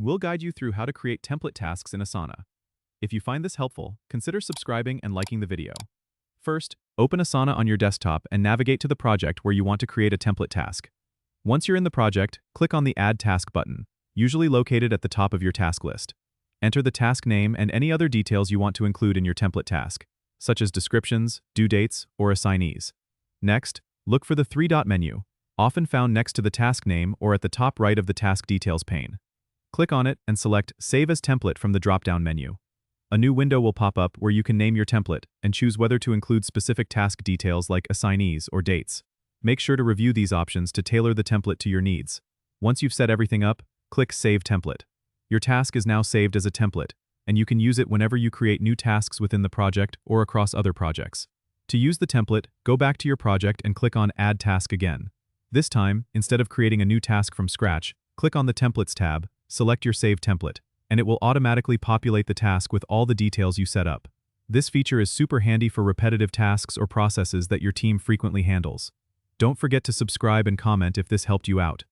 We'll guide you through how to create template tasks in Asana. If you find this helpful, consider subscribing and liking the video. First, open Asana on your desktop and navigate to the project where you want to create a template task. Once you're in the project, click on the Add Task button, usually located at the top of your task list. Enter the task name and any other details you want to include in your template task, such as descriptions, due dates, or assignees. Next, look for the three-dot menu, often found next to the task name or at the top right of the task details pane. Click on it and select Save as Template from the drop-down menu. A new window will pop up where you can name your template and choose whether to include specific task details like assignees or dates. Make sure to review these options to tailor the template to your needs. Once you've set everything up, click Save Template. Your task is now saved as a template, and you can use it whenever you create new tasks within the project or across other projects. To use the template, go back to your project and click on Add Task again. This time, instead of creating a new task from scratch, click on the Templates tab, select your saved template, and it will automatically populate the task with all the details you set up. This feature is super handy for repetitive tasks or processes that your team frequently handles. Don't forget to subscribe and comment if this helped you out.